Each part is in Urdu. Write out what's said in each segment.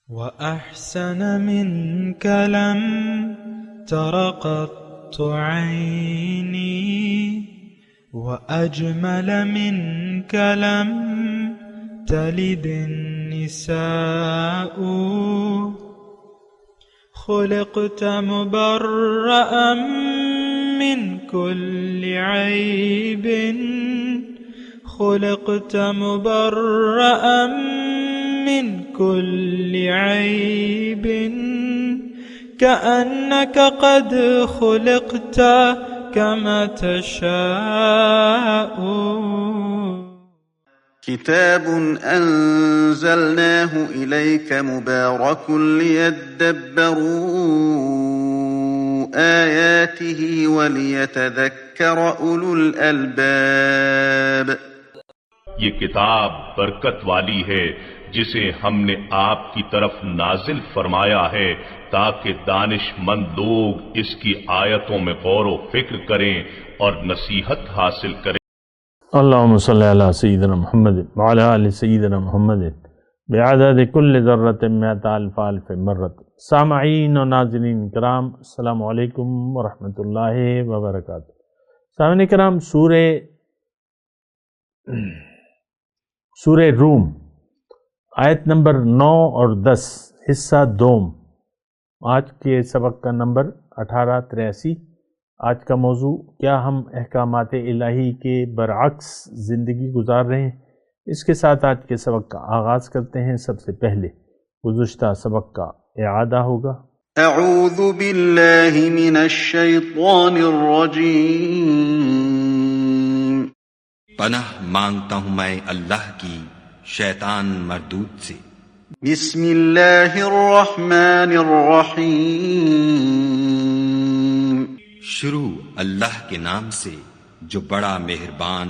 وأحسن منك لم تر قط عيني وأجمل منك لم تلد النساء خلقت مبرأ من كل عيب خلقت مبرأ من كل عيب كأنك قد خلقت كما تشاء. كتاب أنزلناه إليك مبارك ليدبروا آياته وليتذكر أولو الألباب. یہ کتاب برکت والی ہے جسے ہم نے آپ کی طرف نازل فرمایا ہے تاکہ دانش مند لوگ اس کی آیتوں میں غور و فکر کریں اور نصیحت حاصل کریں. اللہم صلی علی سیدنا محمد وعلی آل سیدنا محمد بعدد کل ذرۃ مئۃ الف الف مرۃ. سامعین و ناظرین کرام، السلام علیکم ورحمۃ اللہ وبرکاتہ. سامعین کرام، سورہ روم آیت نمبر 9 اور 10 حصہ دوم. آج کے سبق کا نمبر 1883. آج کا موضوع: کیا ہم احکامات الہی کے برعکس زندگی گزار رہے ہیں؟ اس کے ساتھ آج کے سبق کا آغاز کرتے ہیں. سب سے پہلے گزشتہ سبق کا اعادہ ہوگا. اعوذ باللہ من الشیطان الرجیم. پناہ مانگتا ہوں میں اللہ کی شیطان مردود سے. بسم اللہ الرحمن الرحیم. شروع اللہ کے نام سے جو بڑا مہربان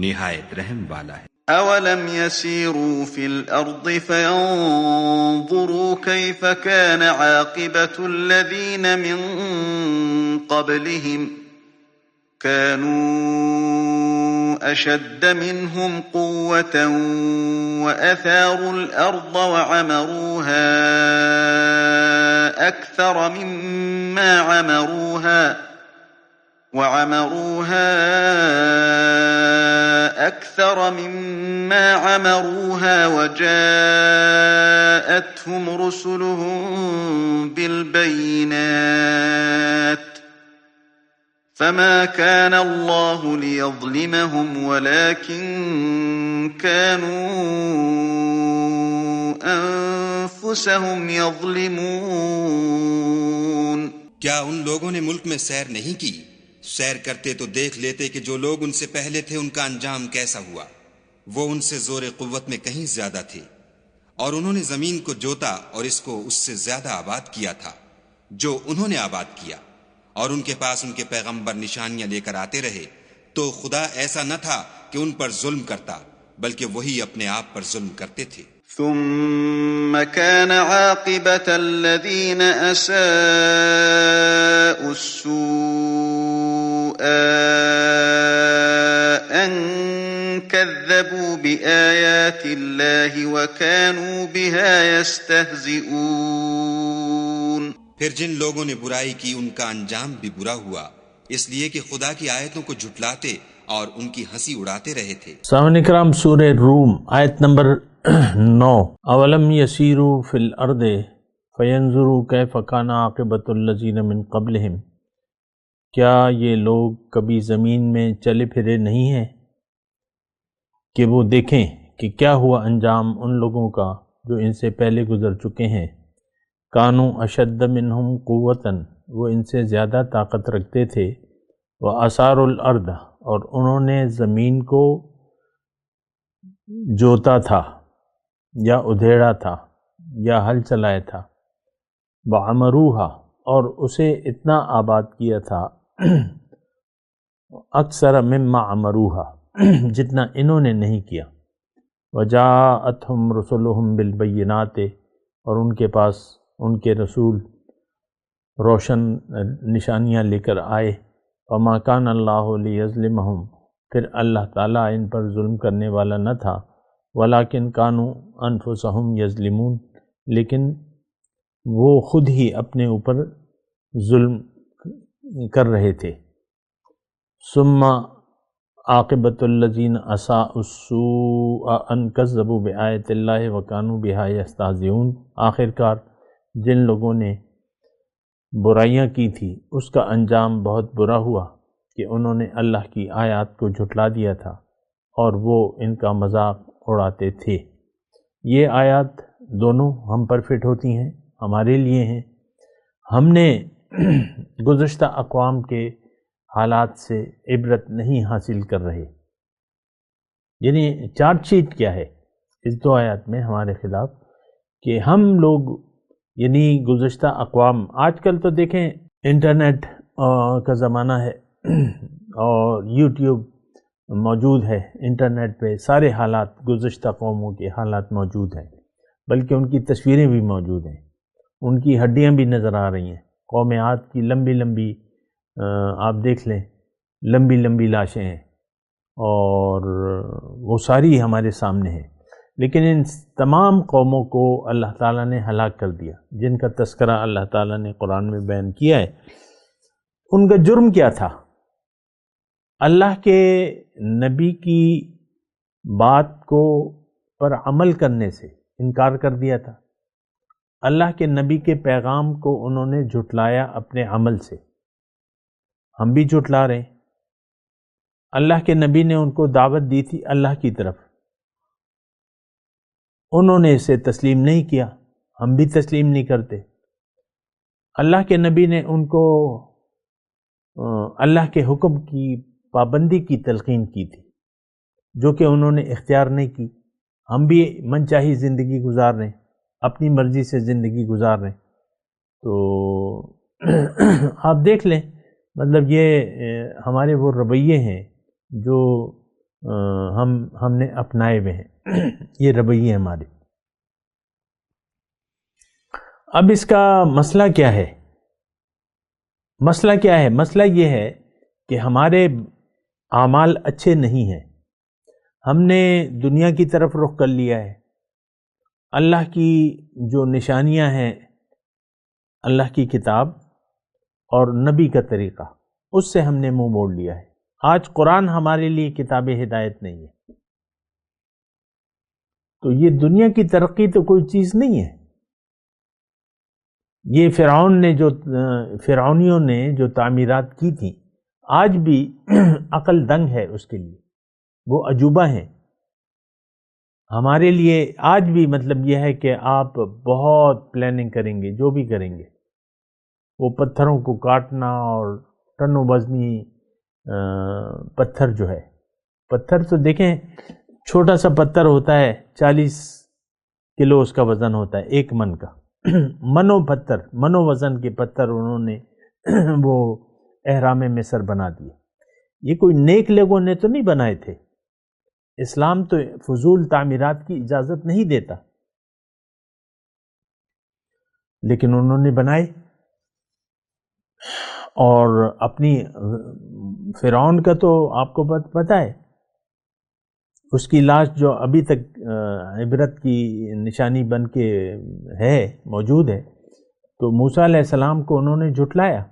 نہایت رحم والا ہے. اولم يسيروا في الارض فينظروا كيف كان عاقبة الذين من قبلهم كانوا أشد منهم قوة وأثاروا الأرض وعمروها أكثر مما عمروها وجاءتهم رسلهم بالبينات فما كان الله ليظلمهم ولكن كانوا أنفسهم يظلمون. کیا ان لوگوں نے ملک میں سیر نہیں کی؟ سیر کرتے تو دیکھ لیتے کہ جو لوگ ان سے پہلے تھے ان کا انجام کیسا ہوا. وہ ان سے زور قوت میں کہیں زیادہ تھے، اور انہوں نے زمین کو جوتا اور اس کو اس سے زیادہ آباد کیا تھا جو انہوں نے آباد کیا، اور ان کے پاس ان کے پیغمبر نشانیاں لے کر آتے رہے. تو خدا ایسا نہ تھا کہ ان پر ظلم کرتا، بلکہ وہی اپنے آپ پر ظلم کرتے تھے. ثم كان عاقبة الذين أساءوا السوء أن كذبوا بآيات الله وكانوا بها يستهزئون. پھر جن لوگوں نے برائی کی ان کا انجام بھی برا ہوا، اس لیے کہ خدا کی آیتوں کو جھٹلاتے اور ان کی ہنسی اڑاتے رہے تھے. سامعین کرام، سورہ روم آیت نمبر 9. اولم یسیروا فی الارض فینظروا کیف کان عاقبۃ الذین من قبلہم. کیا یہ لوگ کبھی زمین میں چلے پھرے نہیں ہیں کہ وہ دیکھیں کہ کیا ہوا انجام ان لوگوں کا جو ان سے پہلے گزر چکے ہیں. کانوا اشد منہم قوتاً، وہ ان سے زیادہ طاقت رکھتے تھے. وآثاروا الارض، اور انہوں نے زمین کو جوتا تھا یا ادھیڑا تھا یا ہل چلایا تھا. وعمروہا، اور اسے اتنا آباد کیا تھا اکثر مما عمروہا، جتنا انہوں نے نہیں کیا. وجاءتہم رسلہم بالبینات، اور ان کے پاس ان کے رسول روشن نشانیاں لے کر آئے. وما کان اللہ لیظلمہم، پھر اللہ تعالیٰ ان پر ظلم کرنے والا نہ تھا. ولیکن کانوا انفسہم یظلمون، لیکن وہ خود ہی اپنے اوپر ظلم کر رہے تھے۔ ثم عاقبۃ الذین اساءوا السوء ان کذبوا بآیات اللہ وکانوا بہا یستہزئون، آخر کار جن لوگوں نے برائیاں کی تھی اس کا انجام بہت برا ہوا کہ انہوں نے اللہ کی آیات کو جھٹلا دیا تھا اور وہ ان کا مذاق اڑاتے تھے۔ یہ آیات دونوں ہم پر فٹ ہوتی ہیں، ہمارے لیے ہیں۔ ہم نے گزشتہ اقوام کے حالات سے عبرت نہیں حاصل کر رہے، یعنی چارج شیٹ کیا ہے اس دو آیات میں ہمارے خلاف کہ ہم لوگ یعنی گزشتہ اقوام، آج کل تو دیکھیں انٹرنیٹ کا زمانہ ہے اور یوٹیوب موجود ہے، انٹرنیٹ پہ سارے حالات گزشتہ قوموں کے حالات موجود ہیں، بلکہ ان کی تصویریں بھی موجود ہیں، ان کی ہڈیاں بھی نظر آ رہی ہیں، قوم عاد کی لمبی لمبی آپ دیکھ لیں لمبی لمبی لاشیں ہیں اور وہ ساری ہمارے سامنے ہیں، لیکن ان تمام قوموں کو اللہ تعالیٰ نے ہلاک کر دیا، جن کا تذکرہ اللہ تعالیٰ نے قرآن میں بیان کیا ہے۔ ان کا جرم کیا تھا؟ اللہ کے نبی کی بات کو پر عمل کرنے سے انکار کر دیا تھا، اللہ کے نبی کے پیغام کو انہوں نے جھٹلایا اپنے عمل سے، ہم بھی جھٹلا رہے ہیں۔ اللہ کے نبی نے ان کو دعوت دی تھی اللہ کی طرف، انہوں نے اسے تسلیم نہیں کیا، ہم بھی تسلیم نہیں کرتے۔ اللہ کے نبی نے ان کو اللہ کے حکم کی پابندی کی تلقین کی تھی، جو کہ انہوں نے اختیار نہیں کی، ہم بھی من چاہی زندگی گزار رہے ہیں، اپنی مرضی سے زندگی گزار رہے ہیں۔ تو آپ دیکھ لیں، مطلب یہ ہمارے وہ رویے ہیں جو ہم نے اپنائے ہوئے ہیں، یہ رویے ہمارے۔ اب اس کا مسئلہ کیا ہے؟ مسئلہ کیا ہے؟ مسئلہ یہ ہے کہ ہمارے اعمال اچھے نہیں ہیں، ہم نے دنیا کی طرف رخ کر لیا ہے، اللہ کی جو نشانیاں ہیں، اللہ کی کتاب اور نبی کا طریقہ، اس سے ہم نے منہ موڑ لیا ہے۔ آج قرآن ہمارے لیے کتاب ہدایت نہیں ہے، تو یہ دنیا کی ترقی تو کوئی چیز نہیں ہے۔ یہ فرعونیوں نے جو تعمیرات کی تھیں، آج بھی عقل دنگ ہے اس کے لیے، وہ عجوبہ ہیں۔ ہمارے لیے آج بھی مطلب یہ ہے کہ آپ بہت پلاننگ کریں گے، جو بھی کریں گے، وہ پتھروں کو کاٹنا اور ٹن و وزنی پتھر جو ہے، پتھر تو دیکھیں چھوٹا سا پتھر ہوتا ہے، 40 کلو اس کا وزن ہوتا ہے، 1 من کا، منو وزن کے پتھر انہوں نے وہ احرام مصر بنا دیے۔ یہ کوئی نیک لوگوں نے تو نہیں بنائے تھے، اسلام تو فضول تعمیرات کی اجازت نہیں دیتا، لیکن انہوں نے بنائے۔ اور اپنی فرعون کا تو آپ کو پتہ ہے، اس کی لاش جو ابھی تک عبرت کی نشانی بن کے ہے، موجود ہے، تو موسیٰ علیہ السلام کو انہوں نے جھٹلایا،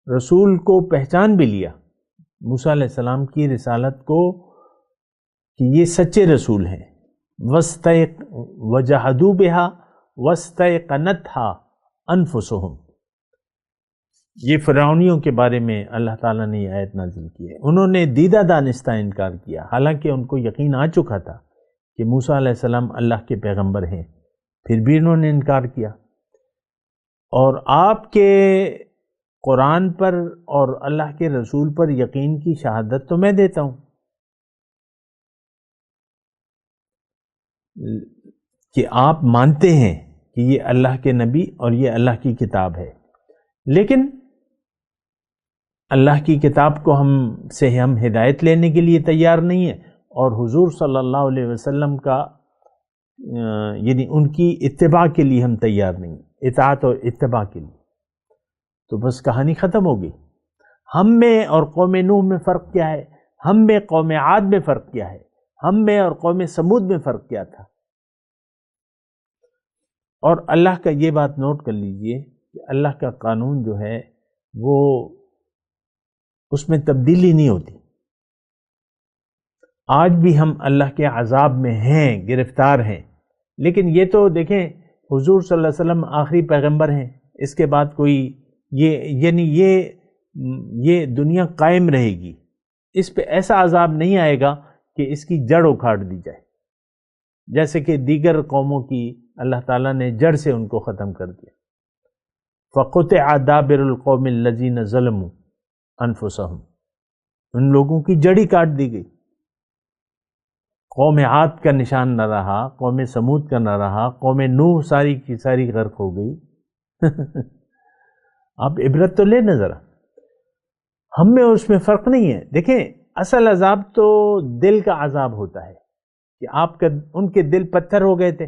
رسول کو پہچان بھی لیا، موسیٰ علیہ السلام کی رسالت کو کہ یہ سچے رسول ہیں، وَجَحَدُوا بِهَا وَاسْتَيْقَنَتْهَا أَنفُسُهُمْ۔ یہ فرعونیوں کے بارے میں اللہ تعالیٰ نے یہ آیت نازل کی ہے، انہوں نے دیدہ دانستہ انکار کیا، حالانکہ ان کو یقین آ چکا تھا کہ موسیٰ علیہ السلام اللہ کے پیغمبر ہیں، پھر بھی انہوں نے انکار کیا۔ اور آپ کے قرآن پر اور اللہ کے رسول پر یقین کی شہادت تو میں دیتا ہوں کہ آپ مانتے ہیں کہ یہ اللہ کے نبی اور یہ اللہ کی کتاب ہے، لیکن اللہ کی کتاب کو ہم ہدایت لینے کے لیے تیار نہیں ہیں، اور حضور صلی اللہ علیہ وسلم کا یعنی ان کی اتباع کے لیے ہم تیار نہیں، اطاعت اور اتباع کے لیے، تو بس کہانی ختم ہوگی۔ ہم میں اور قوم نوح میں فرق کیا ہے؟ ہم میں قوم عاد میں فرق کیا ہے؟ ہم میں اور قوم سمود میں فرق کیا تھا؟ اور اللہ کا یہ بات نوٹ کر لیجئے کہ اللہ کا قانون جو ہے وہ اس میں تبدیلی نہیں ہوتی. آج بھی ہم اللہ کے عذاب میں ہیں، گرفتار ہیں، لیکن یہ تو دیکھیں حضور صلی اللہ علیہ وسلم آخری پیغمبر ہیں. اس کے بعد کوئی یہ دنیا قائم رہے گی. اس پہ ایسا عذاب نہیں آئے گا کہ اس کی جڑ اکھاڑ دی جائے، جیسے کہ دیگر قوموں کی اللہ تعالیٰ نے جڑ سے ان کو ختم کر دیا. فَقُطِعَ دَابِرُ الْقَوْمِ الَّذِينَ ظَلَمُوا أَنفُسَهُمْ، ان لوگوں کی جڑ ہی کاٹ دی گئی. قوم عاد کا نشان نہ رہا، قوم سمود کا نہ رہا، قوم نوح ساری کی ساری غرق ہو گئی. آپ عبرت تو لے نہ ذرا. ہم میں اس میں فرق نہیں ہے. دیکھیں اصل عذاب تو دل کا عذاب ہوتا ہے کہ ان کے دل پتھر ہو گئے تھے.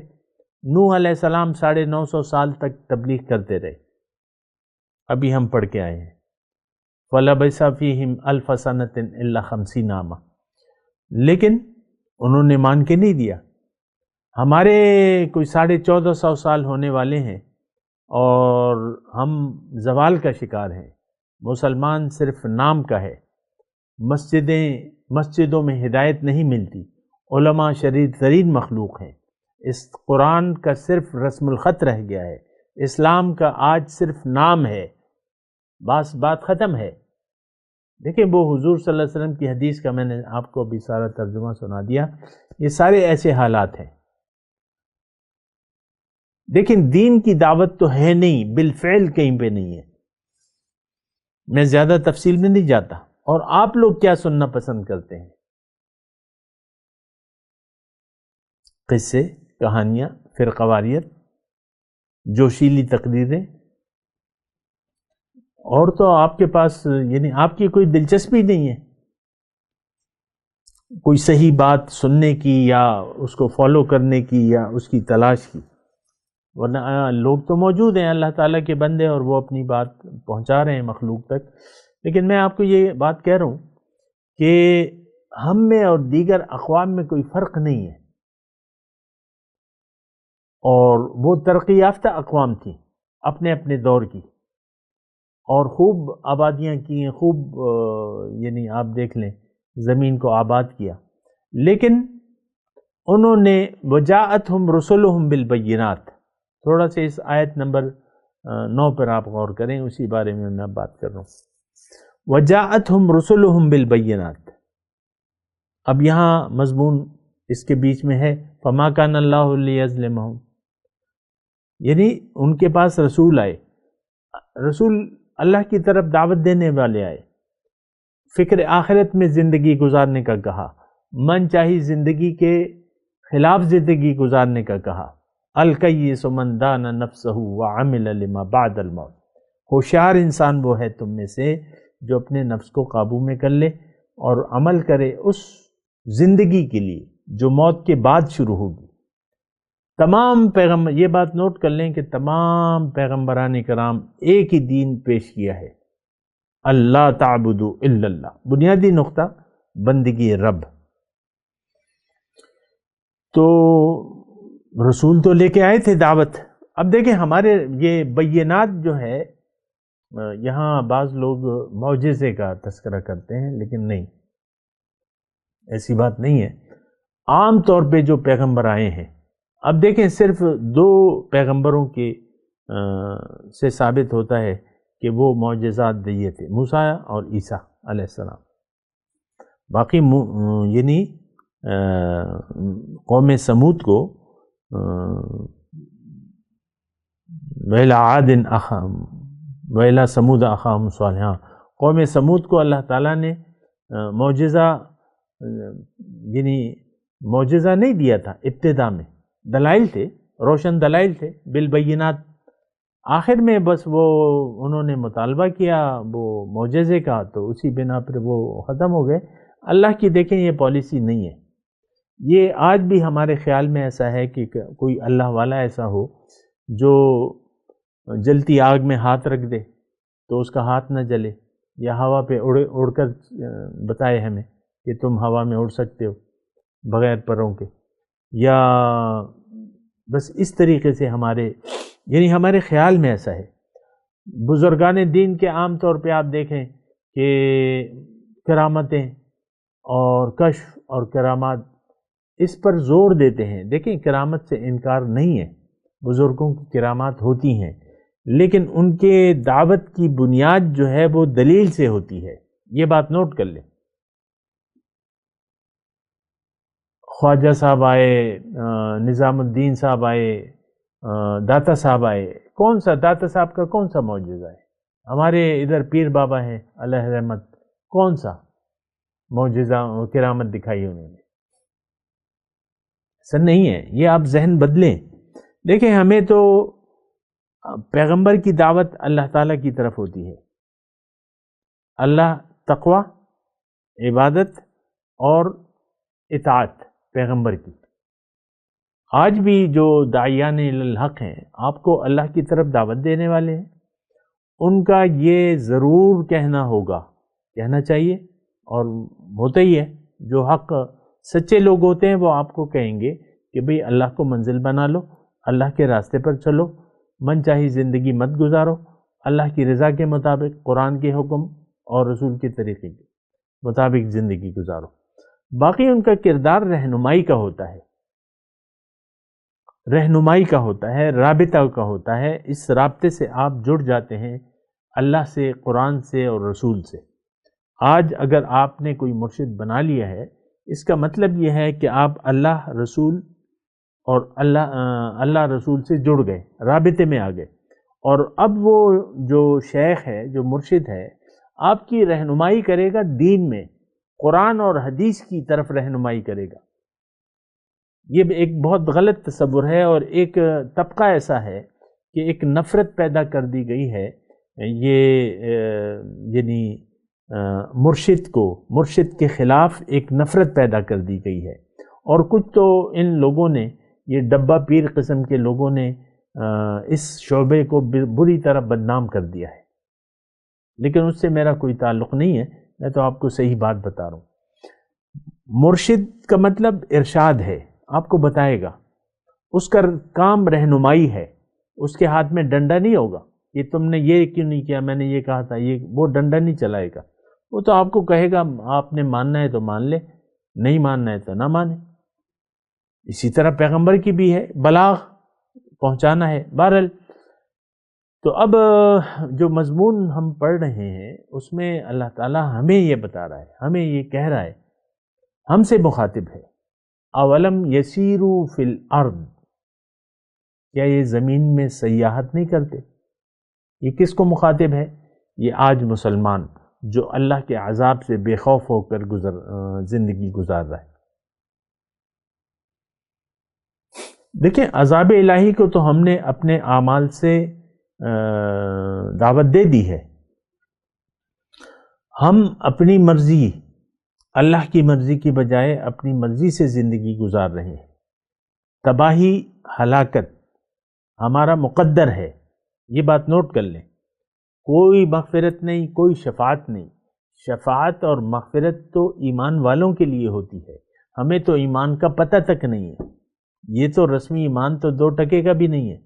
نوح علیہ السلام 950 سال تک تبلیغ کرتے رہے. ابھی ہم پڑھ کے آئے ہیں فَلَبِثَ فِيهِمْ أَلْفَ سَنَةٍ إِلَّا 50 عَامًا، لیکن انہوں نے مان کے نہیں دیا. ہمارے کوئی 1450 سال ہونے والے ہیں اور ہم زوال کا شکار ہیں. مسلمان صرف نام کا ہے. مسجدوں میں ہدایت نہیں ملتی. علماء شریر ترین مخلوق ہیں. اس قرآن کا صرف رسم الخط رہ گیا ہے. اسلام کا آج صرف نام ہے، بس بات ختم ہے. دیکھیں وہ حضور صلی اللہ علیہ وسلم کی حدیث کا میں نے آپ کو ابھی سارا ترجمہ سنا دیا. یہ سارے ایسے حالات ہیں. دیکھیں دین کی دعوت تو ہے نہیں، بالفعل کہیں پہ نہیں ہے. میں زیادہ تفصیل میں نہیں جاتا. اور آپ لوگ کیا سننا پسند کرتے ہیں؟ قصے، کہانیاں، فرقواریت، جوشیلی تقریریں، اور تو آپ کے پاس یعنی آپ کی کوئی دلچسپی نہیں ہے کوئی صحیح بات سننے کی یا اس کو فالو کرنے کی یا اس کی تلاش کی. ورنہ لوگ تو موجود ہیں اللہ تعالیٰ کے بندے اور وہ اپنی بات پہنچا رہے ہیں مخلوق تک. لیکن میں آپ کو یہ بات کہہ رہا ہوں کہ ہم میں اور دیگر اقوام میں کوئی فرق نہیں ہے. اور وہ ترقی یافتہ اقوام تھیں اپنے اپنے دور کی، اور خوب آبادیاں کی ہیں، خوب یعنی آپ دیکھ لیں زمین کو آباد کیا. لیکن انہوں نے وجاءتہم رسلہم بالبینات، تھوڑا سے اس آیت نمبر 9 پر آپ غور کریں، اسی بارے میں میں بات کر رہا ہوں. وجاءتہم رسلہم بالبینات. اب یہاں مضمون اس کے بیچ میں ہے فما کان اللہ لیظلمہم، یعنی ان کے پاس رسول آئے، رسول اللہ کی طرف دعوت دینے والے آئے، فکر آخرت میں زندگی گزارنے کا کہا، من چاہی زندگی کے خلاف زندگی گزارنے کا کہا. الکیس من دان نفسہ وعمل لما بعد الموت. ہوشیار انسان وہ ہے تم میں سے جو اپنے نفس کو قابو میں کر لے اور عمل کرے اس زندگی کے لیے جو موت کے بعد شروع ہوگی. تمام پیغمبر، یہ بات نوٹ کر لیں کہ تمام پیغمبران کرام ایک ہی دین پیش کیا ہے، اللہ تعبدوا الا اللہ. بنیادی نقطہ بندگی رب. تو رسول تو لے کے آئے تھے دعوت. اب دیکھیں ہمارے یہ بینات جو ہے، یہاں بعض لوگ معجزے کا تذکرہ کرتے ہیں، لیکن نہیں، ایسی بات نہیں ہے. عام طور پہ جو پیغمبر آئے ہیں، اب دیکھیں صرف 2 پیغمبروں کے سے ثابت ہوتا ہے کہ وہ معجزات دیے تھے، موسیٰ اور عیسیٰ علیہ السلام. باقی یعنی قوم سمود کو وَإِلَىٰ عَادٍ أَخَاهُمْ وَإِلَىٰ ثَمُودَ أَخَاهُمْ صَالِحًا، قوم سمود کو اللہ تعالیٰ نے معجزہ یعنی معجزہ نہیں دیا تھا. ابتدا میں دلائل تھے، روشن دلائل تھے بالبینات. آخر میں بس وہ انہوں نے مطالبہ کیا وہ معجزے کا، تو اسی بنا پر وہ ختم ہو گئے. اللہ کی دیکھیں یہ پالیسی نہیں ہے. یہ آج بھی ہمارے خیال میں ایسا ہے کہ کوئی اللہ والا ایسا ہو جو جلتی آگ میں ہاتھ رکھ دے تو اس کا ہاتھ نہ جلے، یا ہوا پہ اڑ کر بتائے ہمیں کہ تم ہوا میں اڑ سکتے ہو بغیر پروں کے، یا بس اس طریقے سے ہمارے خیال میں ایسا ہے۔ بزرگان دین کے عام طور پہ آپ دیکھیں کہ کرامتیں اور کشف اور کرامات اس پر زور دیتے ہیں۔ دیکھیں کرامت سے انکار نہیں ہے، بزرگوں کی کرامات ہوتی ہیں، لیکن ان کے دعوت کی بنیاد جو ہے وہ دلیل سے ہوتی ہے، یہ بات نوٹ کر لیں۔ خواجہ صاحب آئے، نظام الدین صاحب آئے، داتا صاحب آئے، کون سا داتا صاحب کا کون سا معجزہ ہے؟ ہمارے ادھر پیر بابا ہیں علیہ رحمت، کون سا معجزہ کرامت دکھائی انہوں نے؟ ایسا نہیں ہے، یہ آپ ذہن بدلیں۔ دیکھیں ہمیں تو پیغمبر کی دعوت اللہ تعالیٰ کی طرف ہوتی ہے، اللہ تقوی، عبادت اور اطاعت پیغمبر کی۔ آج بھی جو داعیان الحق ہیں، آپ کو اللہ کی طرف دعوت دینے والے ہیں، ان کا یہ ضرور کہنا چاہیے، اور ہوتا ہی ہے۔ جو حق سچے لوگ ہوتے ہیں وہ آپ کو کہیں گے کہ بھئی اللہ کو منزل بنا لو، اللہ کے راستے پر چلو، من چاہی زندگی مت گزارو، اللہ کی رضا کے مطابق، قرآن کے حکم اور رسول کے طریقے کے مطابق زندگی گزارو۔ باقی ان کا کردار رہنمائی کا ہوتا ہے، رابطہ کا ہوتا ہے۔ اس رابطے سے آپ جڑ جاتے ہیں اللہ سے، قرآن سے اور رسول سے۔ آج اگر آپ نے کوئی مرشد بنا لیا ہے، اس کا مطلب یہ ہے کہ آپ اللہ رسول اور اللہ رسول سے جڑ گئے، رابطے میں آ گئے، اور اب وہ جو شیخ ہے، جو مرشد ہے، آپ کی رہنمائی کرے گا دین میں، قرآن اور حدیث کی طرف رہنمائی کرے گا۔ یہ ایک بہت غلط تصور ہے، اور ایک طبقہ ایسا ہے کہ ایک نفرت پیدا کر دی گئی ہے، یعنی مرشد کے خلاف ایک نفرت پیدا کر دی گئی ہے، اور کچھ تو ان لوگوں نے، یہ ڈبہ پیر قسم کے لوگوں نے اس شعبے کو بری طرح بدنام کر دیا ہے، لیکن اس سے میرا کوئی تعلق نہیں ہے، میں تو آپ کو صحیح بات بتا رہا ہوں۔ مرشد کا مطلب ارشاد ہے، آپ کو بتائے گا، اس کا کام رہنمائی ہے، اس کے ہاتھ میں ڈنڈا نہیں ہوگا، یہ تم نے یہ کیوں نہیں کیا، میں نے یہ کہا تھا، وہ ڈنڈا نہیں چلائے گا، وہ تو آپ کو کہے گا آپ نے ماننا ہے تو مان لے، نہیں ماننا ہے تو نہ مانے۔ اسی طرح پیغمبر کی بھی ہے، بلاغ پہنچانا ہے۔ بہرحال تو اب جو مضمون ہم پڑھ رہے ہیں اس میں اللہ تعالیٰ ہمیں یہ بتا رہا ہے، ہمیں یہ کہہ رہا ہے، ہم سے مخاطب ہے، اولم یسیروا فی الارض، کیا یہ زمین میں سیاحت نہیں کرتے؟ یہ کس کو مخاطب ہے؟ یہ آج مسلمان جو اللہ کے عذاب سے بے خوف ہو کر زندگی گزار رہا ہے۔ دیکھیں عذاب الہی کو تو ہم نے اپنے اعمال سے دعوت دے دی ہے، ہم اپنی مرضی، اللہ کی مرضی کی بجائے اپنی مرضی سے زندگی گزار رہے ہیں۔ تباہی، ہلاکت ہمارا مقدر ہے، یہ بات نوٹ کر لیں۔ کوئی مغفرت نہیں، کوئی شفاعت نہیں۔ شفاعت اور مغفرت تو ایمان والوں کے لیے ہوتی ہے، ہمیں تو ایمان کا پتہ تک نہیں ہے، یہ تو رسمی ایمان تو 2 ٹکے کا بھی نہیں ہے،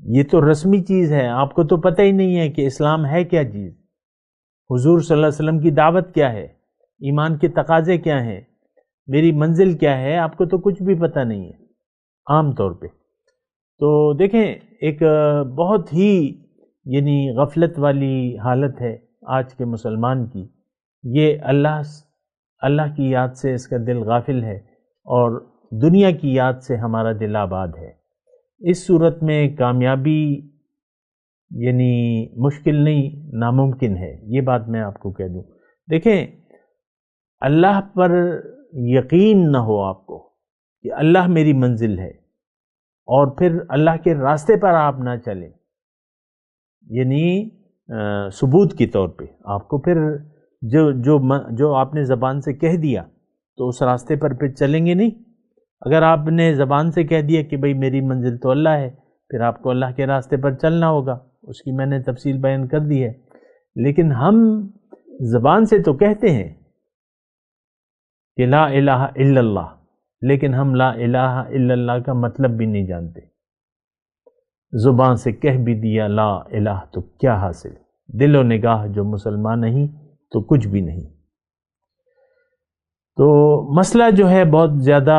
یہ تو رسمی چیز ہے، آپ کو تو پتہ ہی نہیں ہے کہ اسلام ہے کیا چیز، حضور صلی اللہ علیہ وسلم کی دعوت کیا ہے، ایمان کے تقاضے کیا ہیں، میری منزل کیا ہے، آپ کو تو کچھ بھی پتہ نہیں ہے عام طور پہ۔ تو دیکھیں ایک بہت ہی یعنی غفلت والی حالت ہے آج کے مسلمان کی، یہ اللہ کی یاد سے اس کا دل غافل ہے، اور دنیا کی یاد سے ہمارا دل آباد ہے۔ اس صورت میں کامیابی یعنی مشکل نہیں، ناممکن ہے، یہ بات میں آپ کو کہہ دوں۔ دیکھیں اللہ پر یقین نہ ہو آپ کو کہ اللہ میری منزل ہے، اور پھر اللہ کے راستے پر آپ نہ چلیں، یعنی ثبوت کے طور پہ آپ کو پھر جو آپ نے زبان سے کہہ دیا تو اس راستے پر پھر چلیں گے نہیں۔ اگر آپ نے زبان سے کہہ دیا کہ بھئی میری منزل تو اللہ ہے، پھر آپ کو اللہ کے راستے پر چلنا ہوگا، اس کی میں نے تفصیل بیان کر دی ہے۔ لیکن ہم زبان سے تو کہتے ہیں کہ لا الہ الا اللہ، لیکن ہم لا الہ الا اللہ کا مطلب بھی نہیں جانتے. زبان سے کہہ بھی دیا لا الہ تو کیا حاصل؟ دل و نگاہ جو مسلمان نہیں تو کچھ بھی نہیں. تو مسئلہ جو ہے بہت زیادہ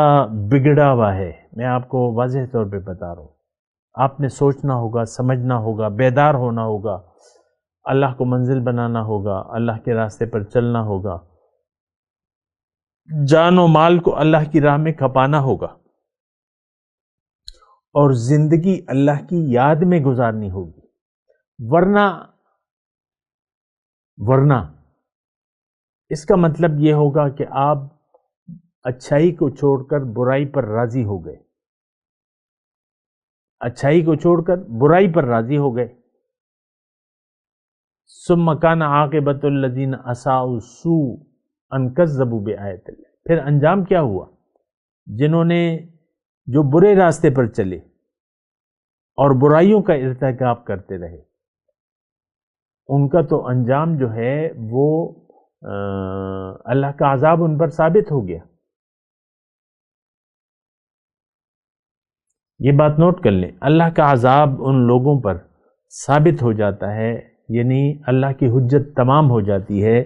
بگڑا ہوا ہے. میں آپ کو واضح طور پہ بتا رہا ہوں. آپ نے سوچنا ہوگا، سمجھنا ہوگا، بیدار ہونا ہوگا، اللہ کو منزل بنانا ہوگا، اللہ کے راستے پر چلنا ہوگا، جان و مال کو اللہ کی راہ میں کھپانا ہوگا، اور زندگی اللہ کی یاد میں گزارنی ہوگی. ورنہ اس کا مطلب یہ ہوگا کہ آپ اچھائی کو چھوڑ کر برائی پر راضی ہو گئے. اچھائی کو چھوڑ کر برائی پر راضی ہو گئے. ثم کان عاقبۃ الذین اساءوا السوء ان کذبوا بآیات اللہ. پھر انجام کیا ہوا؟ جنہوں نے جو برے راستے پر چلے اور برائیوں کا ارتکاب کرتے رہے، ان کا تو انجام جو ہے وہ اللہ کا عذاب ان پر ثابت ہو گیا. یہ بات نوٹ کر لیں، اللہ کا عذاب ان لوگوں پر ثابت ہو جاتا ہے، یعنی اللہ کی حجت تمام ہو جاتی ہے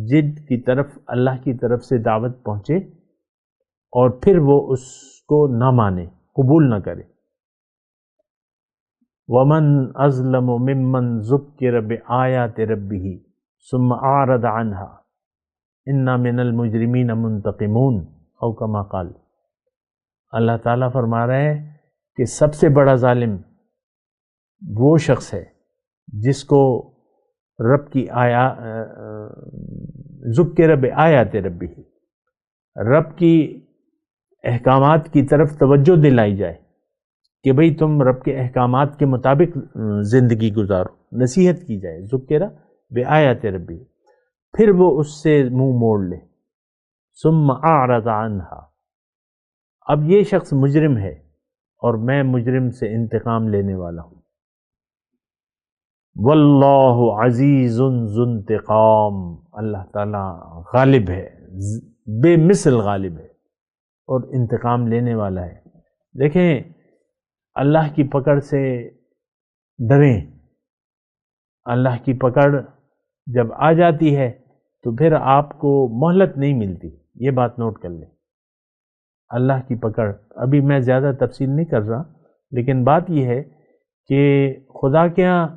جن کی طرف اللہ کی طرف سے دعوت پہنچے اور پھر وہ اس کو نہ مانے، قبول نہ کرے. وَمَنْ أَظْلَمُ مِمَّنْ ذُكِّرَ بِآيَاتِ رَبِّهِ ثُمَّ أَعْرَضَ عَنْهَا إِنَّا مِنَ الْمُجْرِمِينَ مُنْتَقِمُونَ أو كما قال. اللہ تعالیٰ فرما رہے ہیں کہ سب سے بڑا ظالم وہ شخص ہے جس کو رب کی ذکر بآیات ربہ، رب کی احکامات کی طرف توجہ دلائی جائے کہ بھئی تم رب کے احکامات کے مطابق زندگی گزارو، نصیحت کی جائے. ذکر بآیات ربہ، پھر وہ اس سے منہ موڑ لے. ثم اعرض عنہا، اب یہ شخص مجرم ہے اور میں مجرم سے انتقام لینے والا ہوں. واللہ عزیز ذو انتقام، اللہ تعالیٰ غالب ہے، بے مثل غالب ہے اور انتقام لینے والا ہے. دیکھیں، اللہ کی پکڑ سے ڈریں. اللہ کی پکڑ جب آ جاتی ہے تو پھر آپ کو مہلت نہیں ملتی. یہ بات نوٹ کر لیں. اللہ کی پکڑ، ابھی میں زیادہ تفصیل نہیں کر رہا، لیکن بات یہ ہے کہ خدا کے ہاں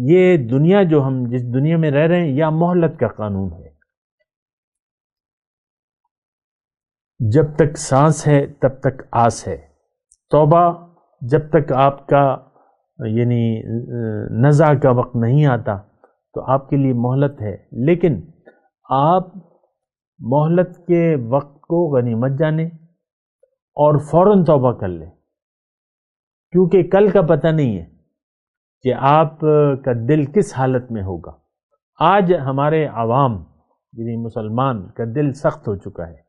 یہ دنیا جو ہم جس دنیا میں رہ رہے ہیں، یا مہلت کا قانون ہے. جب تک سانس ہے تب تک آس ہے. توبہ جب تک آپ کا یعنی نزع کا وقت نہیں آتا تو آپ کے لیے مہلت ہے، لیکن آپ مہلت کے وقت کو غنیمت جانیں اور فوراً توبہ کر لیں، کیونکہ کل کا پتہ نہیں ہے کہ آپ کا دل کس حالت میں ہوگا. آج ہمارے عوام یعنی مسلمان کا دل سخت ہو چکا ہے،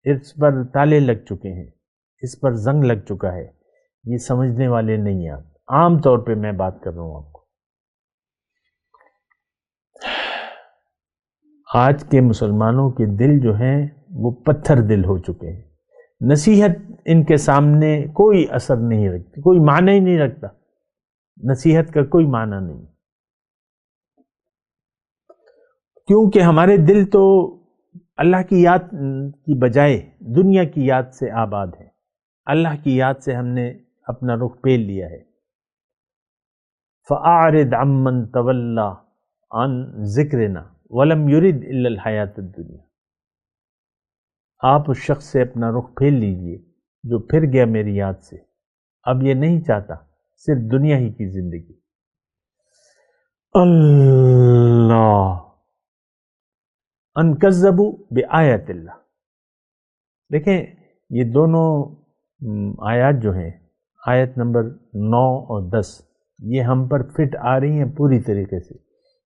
اس پر تالے لگ چکے ہیں، اس پر زنگ لگ چکا ہے. یہ سمجھنے والے نہیں ہیں. آپ عام طور پہ میں بات کر رہا ہوں آپ کو. آج کے مسلمانوں کے دل جو ہیں وہ پتھر دل ہو چکے ہیں. نصیحت ان کے سامنے کوئی اثر نہیں رکھتی، کوئی معنی ہی نہیں رکھتا. نصیحت کا کوئی معنی نہیں، کیونکہ ہمارے دل تو اللہ کی یاد کی بجائے دنیا کی یاد سے آباد ہے. اللہ کی یاد سے ہم نے اپنا رخ پھیر لیا ہے. فَأَعْرِضْ عَمَّنْ تَوَلَّى عَنْ ذِكْرِنَا وَلَمْ يُرِدْ إِلَّا الْحَيَاةَ الدُّنْيَا. آپ اس شخص سے اپنا رخ پھیر لیجئے جو پھر گیا میری یاد سے، اب یہ نہیں چاہتا صرف دنیا ہی کی زندگی. اللہ ان کذبوا بآیات اللہ. دیکھیں یہ دونوں آیات جو ہیں، آیت نمبر 9 اور 10، یہ ہم پر فٹ آ رہی ہیں پوری طریقے سے.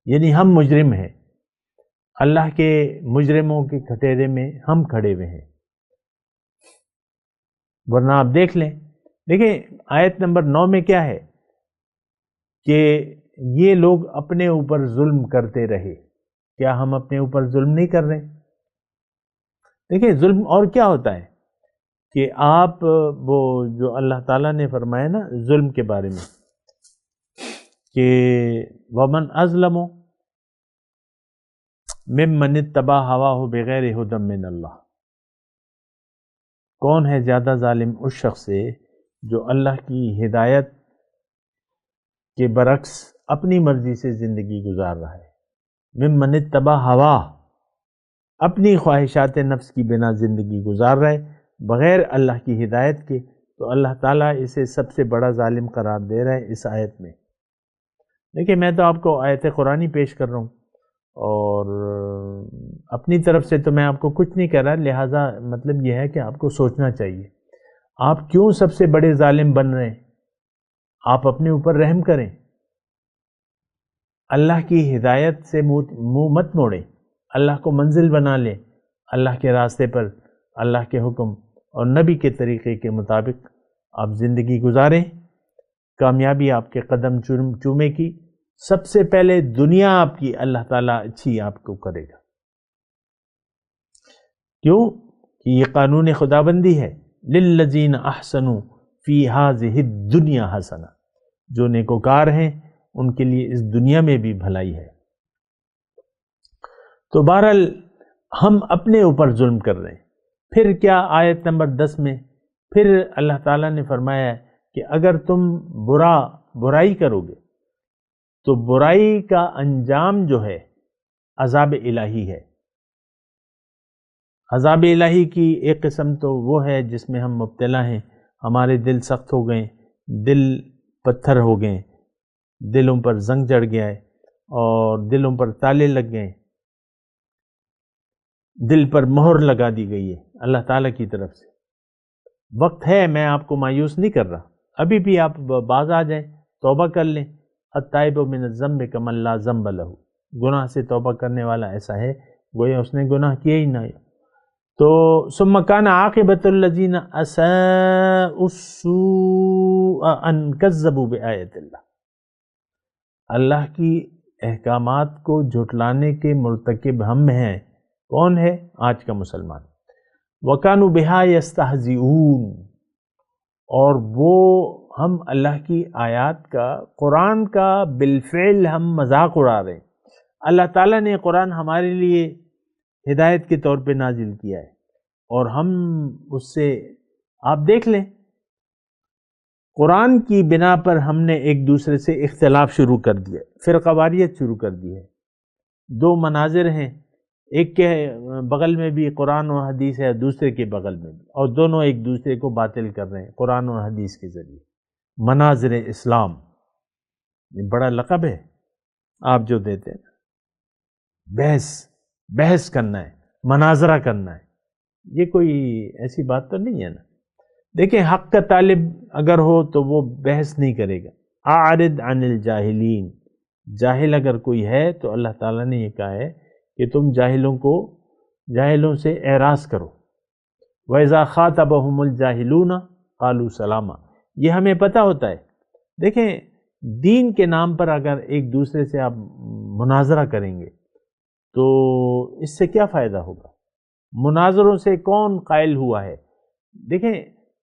یعنی ہم مجرم ہیں، اللہ کے مجرموں کے کھٹیرے میں ہم کھڑے ہوئے ہیں. ورنہ آپ دیکھ لیں، دیکھیں آیت نمبر 9 میں کیا ہے کہ یہ لوگ اپنے اوپر ظلم کرتے رہے. کیا ہم اپنے اوپر ظلم نہیں کر رہے؟ دیکھیں ظلم اور کیا ہوتا ہے کہ آپ وہ جو اللہ تعالیٰ نے فرمایا نا ظلم کے بارے میں کہ ومن اظلم ممن اتبع ہواہ بغیر ہدی من اللہ، کون ہے زیادہ ظالم اس شخص سے جو اللہ کی ہدایت کے برعکس اپنی مرضی سے زندگی گزار رہا ہے، ممن اتبع ہواہ، اپنی خواہشات نفس کی بنا زندگی گزار رہا ہے بغیر اللہ کی ہدایت کے، تو اللہ تعالیٰ اسے سب سے بڑا ظالم قرار دے رہا ہے اس آیت میں۔ دیکھیں میں تو آپ کو آیت قرآنی پیش کر رہا ہوں اور اپنی طرف سے تو میں آپ کو کچھ نہیں کہہ رہا، لہٰذا مطلب یہ ہے کہ آپ کو سوچنا چاہیے آپ کیوں سب سے بڑے ظالم بن رہے ہیں۔ آپ اپنے اوپر رحم کریں، اللہ کی ہدایت سے منہ مت موڑیں، اللہ کو منزل بنا لیں، اللہ کے راستے پر اللہ کے حکم اور نبی کے طریقے کے مطابق آپ زندگی گزاریں، کامیابی آپ کے قدم چومے کی، سب سے پہلے دنیا آپ کی اللہ تعالیٰ اچھی آپ کو کرے گا۔ کیوں کہ یہ قانون خدابندی ہے، للذین احسنوا فی ہذہ الدنیا حسنہ، جو نیکوکار ہیں ان کے لیے اس دنیا میں بھی بھلائی ہے۔ تو بہرحال ہم اپنے اوپر ظلم کر رہے ہیں۔ پھر کیا آیت نمبر 10 میں پھر اللہ تعالیٰ نے فرمایا کہ اگر تم برائی کرو گے تو برائی کا انجام جو ہے عذاب الہی ہے۔ عذاب الہی کی ایک قسم تو وہ ہے جس میں ہم مبتلا ہیں، ہمارے دل سخت ہو گئے، دل پتھر ہو گئے، دلوں پر زنگ چڑھ گیا ہے اور دلوں پر تالے لگ گئے، دل پر مہر لگا دی گئی ہے اللہ تعالیٰ کی طرف سے۔ وقت ہے، میں آپ کو مایوس نہیں کر رہا، ابھی بھی آپ باز آ جائیں، توبہ کر لیں۔ التائب من الذنب کمن لا ذنب لہ، گناہ سے توبہ کرنے والا ایسا ہے گویا اس نے گناہ کیا ہی نہ۔ تو ثم کان عاقبۃ الذین اساءوا السوء ان کذبوا بآیات اللہ، اللہ کی احکامات کو جھٹلانے کے مرتکب ہم ہیں۔ کون ہے؟ آج کا مسلمان۔ وَكَانُوا بِهَا يَسْتَهْزِئُونَ، اور وہ ہم اللہ کی آیات کا، قرآن کا بالفعل ہم مذاق اڑا رہے ہیں۔ اللہ تعالیٰ نے قرآن ہمارے لیے ہدایت کے طور پہ نازل کیا ہے اور ہم اس سے، آپ دیکھ لیں قرآن کی بنا پر ہم نے ایک دوسرے سے اختلاف شروع کر دیا، فرقہ واریت شروع کر دی ہے۔ دو مناظر ہیں، ایک کے بغل میں بھی قرآن و حدیث ہے، دوسرے کے بغل میں بھی، اور دونوں ایک دوسرے کو باطل کر رہے ہیں قرآن و حدیث کے ذریعے۔ مناظر اسلام، یہ بڑا لقب ہے آپ جو دیتے ہیں، بحث کرنا ہے، مناظرہ کرنا ہے، یہ کوئی ایسی بات تو نہیں ہے نا۔ دیکھیں حق کا طالب اگر ہو تو وہ بحث نہیں کرے گا۔ اعرض عن الجاہلین، جاہل اگر کوئی ہے تو اللہ تعالیٰ نے یہ کہا ہے کہ تم جاہلوں سے اعراض کرو۔ وَإِذَا خَاطَبَهُمُ الْجَاهِلُونَ قَالُوا سَلَامًا، یہ ہمیں پتہ ہوتا ہے۔ دیکھیں دین کے نام پر اگر ایک دوسرے سے آپ مناظرہ کریں گے تو اس سے کیا فائدہ ہوگا؟ مناظروں سے کون قائل ہوا ہے؟ دیکھیں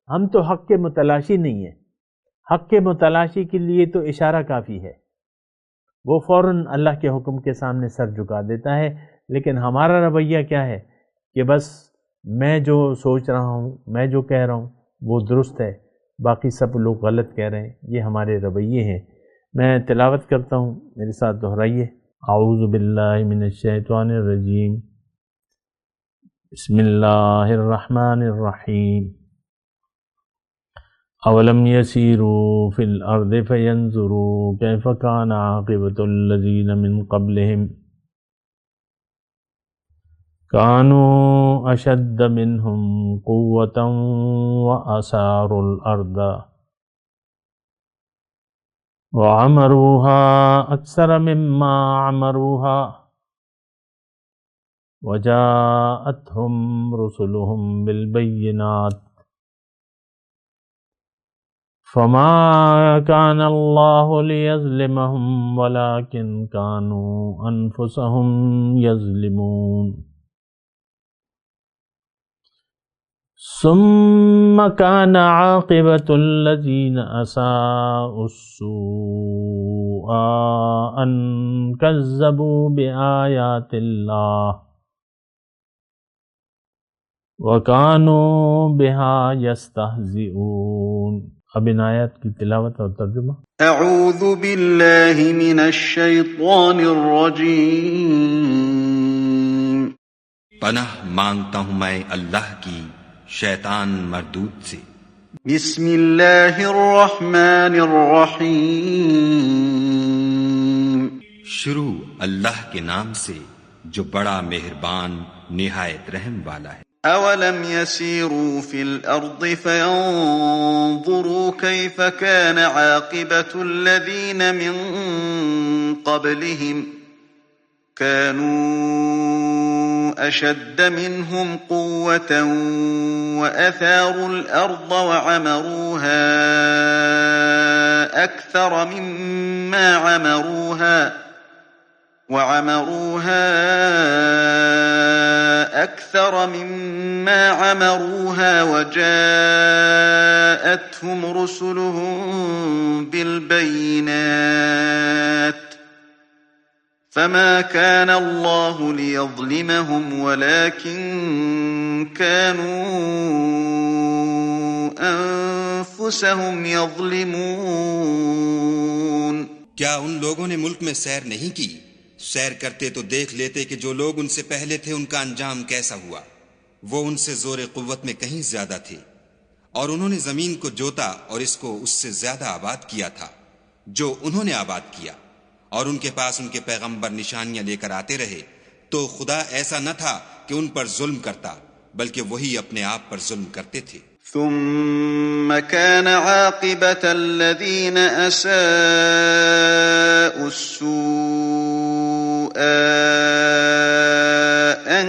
ہم تو حق کے متلاشی نہیں ہیں، حق کے متلاشی کے لیے تو اشارہ کافی ہے، وہ فوراً اللہ کے حکم کے سامنے سر جھکا دیتا ہے۔ لیکن ہمارا رویہ کیا ہے کہ بس میں جو سوچ رہا ہوں، میں جو کہہ رہا ہوں وہ درست ہے، باقی سب لوگ غلط کہہ رہے ہیں، یہ ہمارے رویے ہیں۔ میں تلاوت کرتا ہوں، میرے ساتھ دہرائیے۔ اعوذ باللہ من الشیطان الرجیم، بسم اللہ الرحمن الرحیم۔ اولم یسیروا فی الارض فینظروا کیف کان عاقبۃ الذین من قبلہم کانوا اشد منہم قوۃ واثاروا الارض وعمروها اکثر مما عمروها وجاءتهم رسلهم بالبینات فما كان الله ليظلمهم ولكن كانوا أنفسهم يظلمون۔ ثم كان عاقبة الذين أساءوا السوء أن كذبوا بآيات الله وكانوا بها يستهزئون۔ اب ان آیات کی تلاوت اور ترجمہ۔ اعوذ باللہ من الشیطان الرجیم۔ پناہ مانگتا ہوں میں اللہ کی شیطان مردود سے۔ بسم اللہ الرحمن الرحیم۔ شروع اللہ کے نام سے جو بڑا مہربان نہایت رحم والا ہے۔ اولم يسيروا في الارض فينظروا كيف كان عاقبة الذين من قبلهم كانوا اشد منهم قوة واثاروا الارض وعمروها اكثر مما عمروها وجاءتهم رسلهم بالبينات فما كان الله ليظلمهم ولكن كانوا أنفسهم يظلمون۔ کیا ان لوگوں نے ملک میں سیر نہیں کی؟ سیر کرتے تو دیکھ لیتے کہ جو لوگ ان سے پہلے تھے ان کا انجام کیسا ہوا۔ وہ ان سے زور قوت میں کہیں زیادہ تھے، اور انہوں نے زمین کو جوتا اور اس کو اس سے زیادہ آباد کیا تھا جو انہوں نے آباد کیا، اور ان کے پاس ان کے پیغمبر نشانیاں لے کر آتے رہے، تو خدا ایسا نہ تھا کہ ان پر ظلم کرتا، بلکہ وہی اپنے آپ پر ظلم کرتے تھے۔ ثم كان عاقبة الذين أساءوا السوء أن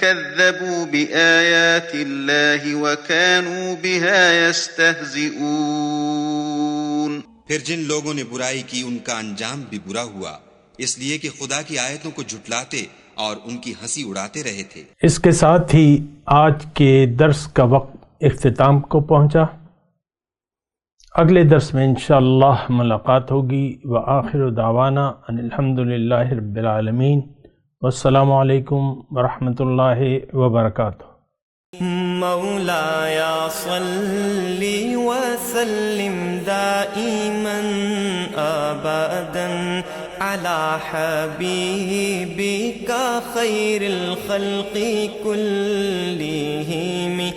كذبوا بآيات الله وكانوا بها يستهزئون۔ پھر جن لوگوں نے برائی کی ان کا انجام بھی برا ہوا، اس لیے کہ خدا کی آیتوں کو جھٹلاتے اور ان کی ہنسی اڑاتے رہے تھے۔ اس کے ساتھ ہی آج کے درس کا وقت اختتام کو پہنچا۔ اگلے درس میں انشاءاللہ ملاقات ہوگی۔ وآخر دعوانا ان الحمدللہ رب العالمین، والسلام علیکم ورحمۃ اللہ وبرکاتہ۔ مولاي صل وسلم دائما ابدا على حبيبك خير الخلق كلهم